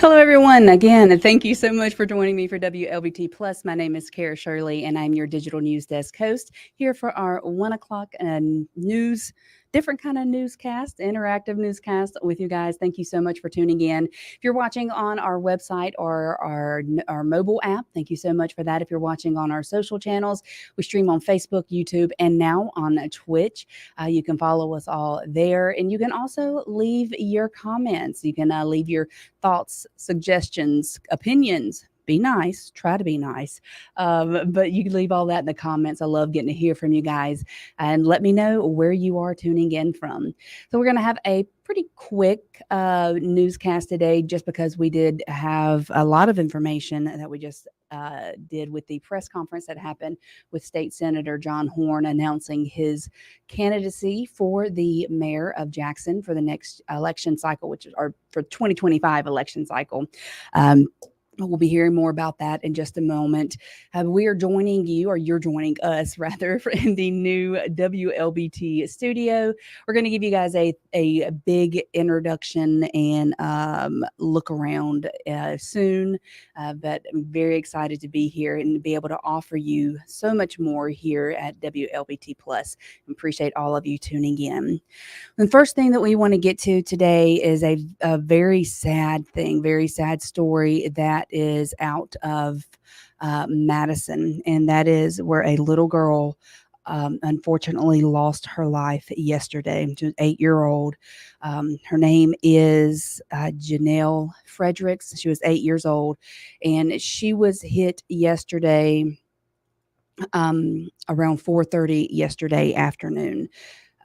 Hello, everyone. Again, thank you so much for joining me for WLBT Plus. My name is Kara Shirley, and I'm your digital news desk host here for our 1 o'clock news, different kind of newscast, interactive newscast with you guys. Thank you so much for tuning in. If you're watching on our website or our mobile app, thank you so much for that. If you're watching on our social channels, we stream on Facebook, YouTube, and now on Twitch. You can follow us all there, and you can also leave your comments. You can leave your thoughts, suggestions, opinions. Be nice. Try to be nice. But you can leave all that in the comments. I love getting to hear from you guys and let me know where you are tuning in from. So we're going to have a pretty quick newscast today just because we did have a lot of information that we just did with the press conference that happened with State Senator John Horn announcing his candidacy for the mayor of Jackson for the next election cycle, which is our for 2025 election cycle. We'll be hearing more about that in just a moment. We are joining you, or you're joining us rather, in the new WLBT studio. We're going to give you guys a big introduction and look around soon. But I'm very excited to be here and to be able to offer you so much more here at WLBT Plus. Appreciate all of you tuning in. The first thing that we want to get to today is a very sad thing, very sad story that is out of Madison, and that is where a little girl unfortunately lost her life yesterday. She was 8-year-old. Her name is Janelle Fredericks. She was 8 years old, and she was hit yesterday around 4:30 yesterday afternoon.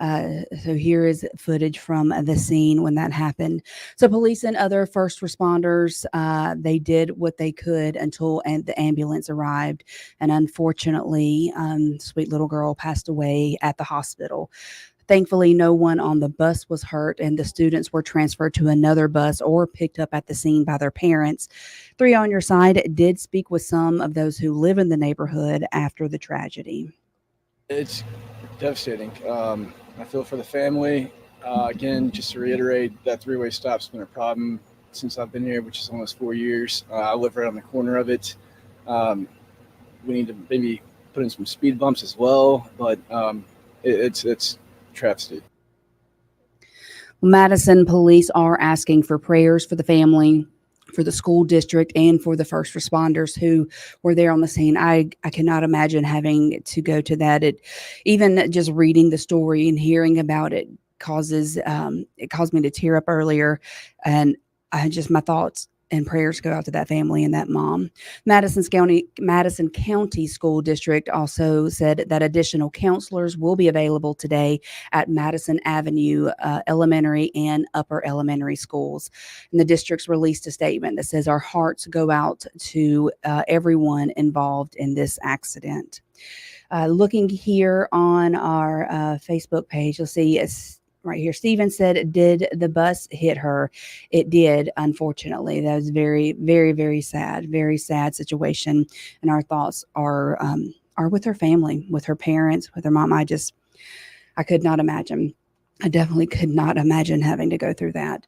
So here is footage from the scene when that happened. So police and other first responders, they did what they could until the ambulance arrived. And unfortunately, sweet little girl passed away at the hospital. Thankfully, no one on the bus was hurt, and the students were transferred to another bus or picked up at the scene by their parents. 3 on Your Side did speak with some of those who live in the neighborhood after the tragedy. It's devastating. I feel for the family. Again, just to reiterate, that three-way stop's been a problem since I've been here, which is almost 4 years. I live right on the corner of it. We need to maybe put in some speed bumps as well, but it's travesty. Madison police are asking for prayers for the family, for the school district, and for the first responders who were there on the scene. I cannot imagine having to go to that. Even just reading the story and hearing about it caused me to tear up earlier, and my thoughts and prayers go out to that family and that mom. Madison County School District also said that additional counselors will be available today at Madison Avenue Elementary and Upper Elementary schools. And the district's released a statement that says our hearts go out to everyone involved in this accident. Looking here on our Facebook page, you'll see right here. Steven said, "Did the bus hit her?" It did, unfortunately. That was very, very, very sad situation. And our thoughts are with her family, with her parents, with her mom. I could not imagine. I definitely could not imagine having to go through that.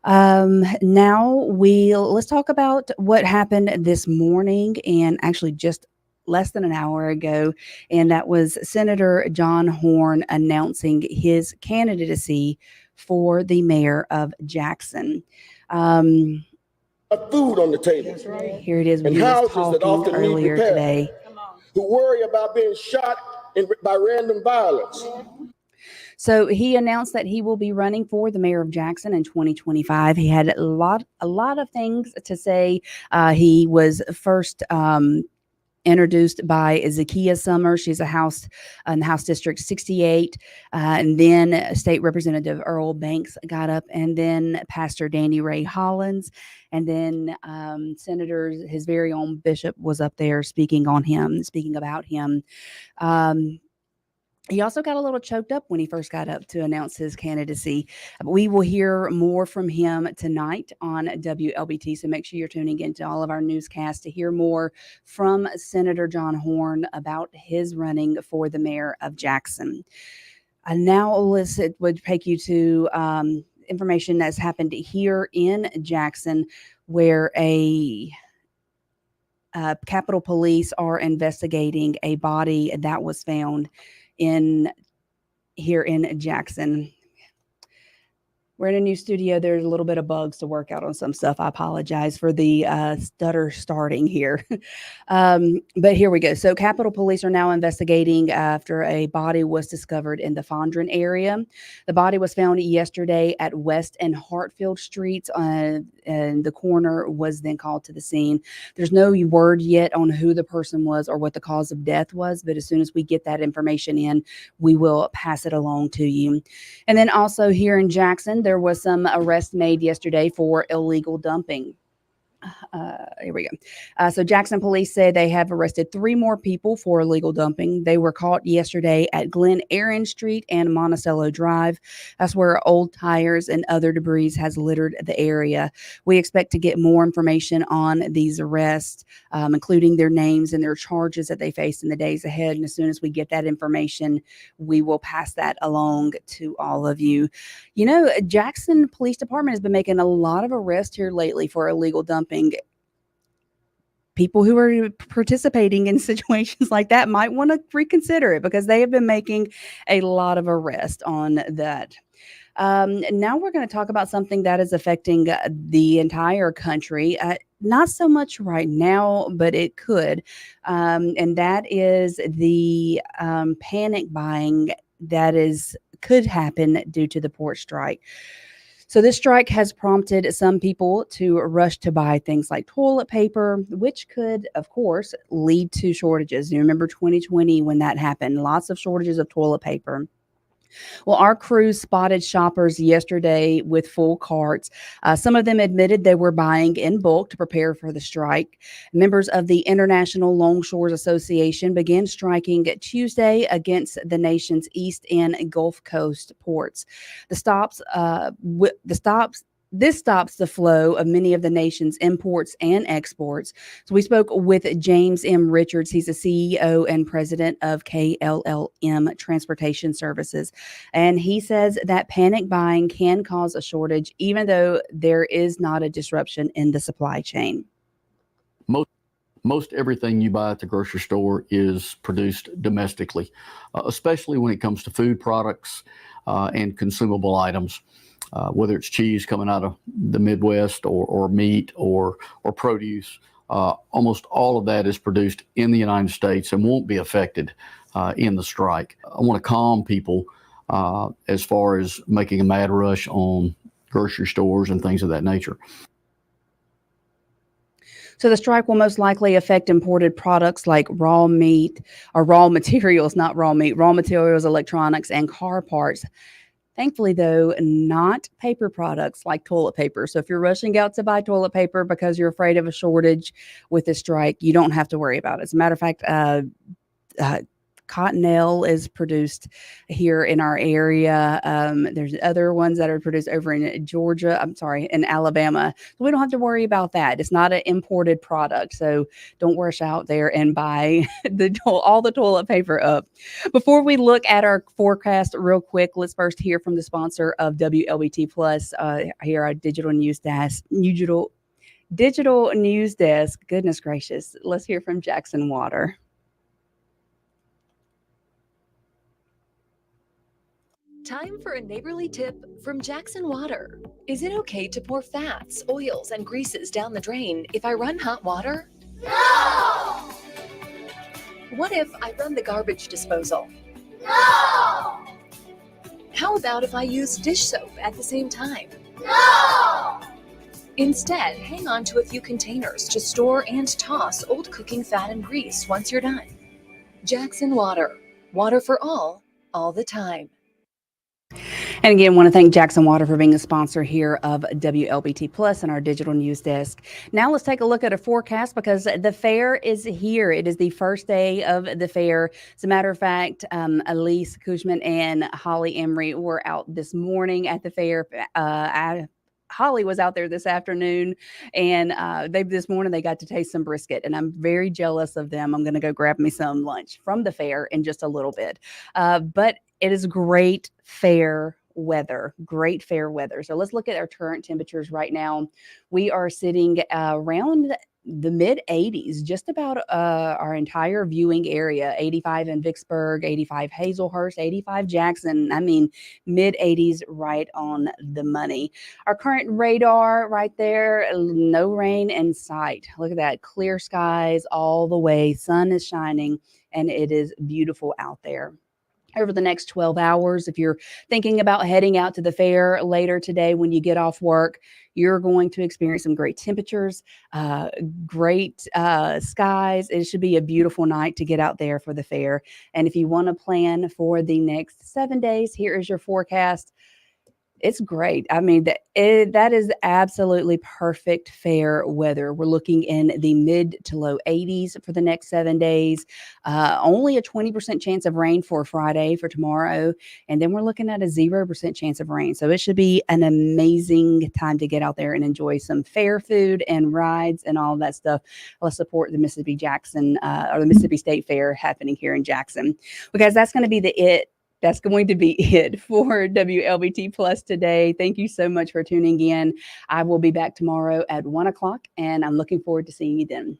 Now let's talk about what happened this morning, and actually just less than an hour ago, and that was Senator John Horn announcing his candidacy for the mayor of Jackson. Food on the table. That's right. Here it is. And We was houses that talking often need earlier repair, today. who worry about being shot by random violence. So he announced that he will be running for the mayor of Jackson in 2025. He had a lot of things to say. He was first introduced by Zakiya Summers. She's a House in House District 68. And then State Representative Earl Banks got up, and then Pastor Danny Ray Hollins. And then Senators, his very own bishop was up there speaking about him. He also got a little choked up when he first got up to announce his candidacy. We will hear more from him tonight on WLBT, so make sure you're tuning into all of our newscasts to hear more from Senator John Horn about his running for the mayor of Jackson. Now, it would take you to information that's happened here in Jackson, where Capitol Police are investigating a body that was found here in Jackson. We're in a new studio. There's a little bit of bugs to work out on some stuff. I apologize for the stutter starting here. But here we go. So Capitol Police are now investigating after a body was discovered in the Fondren area. The body was found yesterday at West and Hartfield Streets, and the coroner was then called to the scene. There's no word yet on who the person was or what the cause of death was, but as soon as we get that information in, we will pass it along to you. And then also here in Jackson, there was some arrest made yesterday for illegal dumping. Here we go. So Jackson police say they have arrested 3 more people for illegal dumping. They were caught yesterday at Glen Aaron Street and Monticello Drive. That's where old tires and other debris has littered the area. We expect to get more information on these arrests, including their names and their charges that they face in the days ahead. And as soon as we get that information, we will pass that along to all of you. You know, Jackson Police Department has been making a lot of arrests here lately for illegal dumping. People who are participating in situations like that might want to reconsider it, because they have been making a lot of arrests on that. Now we're going to talk about something that is affecting the entire country. Not so much right now, but it could. And that is the panic buying that could happen due to the port strike. So this strike has prompted some people to rush to buy things like toilet paper, which could, of course, lead to shortages. You remember 2020 when that happened, lots of shortages of toilet paper. Well, our crew spotted shoppers yesterday with full carts. Some of them admitted they were buying in bulk to prepare for the strike. Members of the International Longshores Association began striking Tuesday against the nation's East and Gulf Coast ports. This stops the flow of many of the nation's imports and exports. So we spoke with James M. Richards. He's the CEO and president of KLLM Transportation Services. And he says that panic buying can cause a shortage, even though there is not a disruption in the supply chain. Most everything you buy at the grocery store is produced domestically, especially when it comes to food products and consumable items. Whether it's cheese coming out of the Midwest or meat or produce, almost all of that is produced in the United States and won't be affected in the strike. I want to calm people as far as making a mad rush on grocery stores and things of that nature. So the strike will most likely affect imported products like raw meat or raw materials, not raw meat, raw materials, electronics, and car parts. Thankfully, though, not paper products like toilet paper. So if you're rushing out to buy toilet paper because you're afraid of a shortage with the strike, you don't have to worry about it. As a matter of fact, Cottonelle is produced here in our area. There's other ones that are produced over in Georgia. I'm sorry, in Alabama. So we don't have to worry about that. It's not an imported product. So don't rush out there and buy all the toilet paper up. Before we look at our forecast real quick, let's first hear from the sponsor of WLBT Plus here at Digital News Desk. Digital News Desk. Goodness gracious. Let's hear from Jackson Water. Time for a neighborly tip from Jackson Water. Is it okay to pour fats, oils, and greases down the drain if I run hot water? No! What if I run the garbage disposal? No! How about if I use dish soap at the same time? No! Instead, hang on to a few containers to store and toss old cooking fat and grease once you're done. Jackson Water. Water for all the time. And again, want to thank Jackson Water for being a sponsor here of WLBT Plus and our digital news desk. Now let's take a look at a forecast because the fair is here. It is the first day of the fair. As a matter of fact, Elise Cushman and Holly Emery were out this morning at the fair. Holly was out there this afternoon, and this morning they got to taste some brisket, and I'm very jealous of them. I'm going to go grab me some lunch from the fair in just a little bit. But it is great fair weather. So let's look at our current temperatures right now. We are sitting around the mid 80s, just about our entire viewing area. 85 in Vicksburg, 85 Hazelhurst, 85 Jackson. I mean, mid 80s right on the money. Our current radar right there, no rain in sight. Look at that, clear skies all the way. Sun is shining and it is beautiful out there. Over the next 12 hours, if you're thinking about heading out to the fair later today when you get off work, you're going to experience some great temperatures, great skies. It should be a beautiful night to get out there for the fair. And if you want to plan for the next 7 days, here is your forecast. It's great. I mean, that is absolutely perfect fair weather. We're looking in the mid to low 80s for the next 7 days. Only a 20% chance of rain for Friday, for tomorrow. And then we're looking at a 0% chance of rain. So it should be an amazing time to get out there and enjoy some fair food and rides and all that stuff. Let's support the Mississippi or the Mississippi State Fair happening here in Jackson, because that's going to be That's going to be it for WLBT Plus today. Thank you so much for tuning in. I will be back tomorrow at 1 o'clock, and I'm looking forward to seeing you then.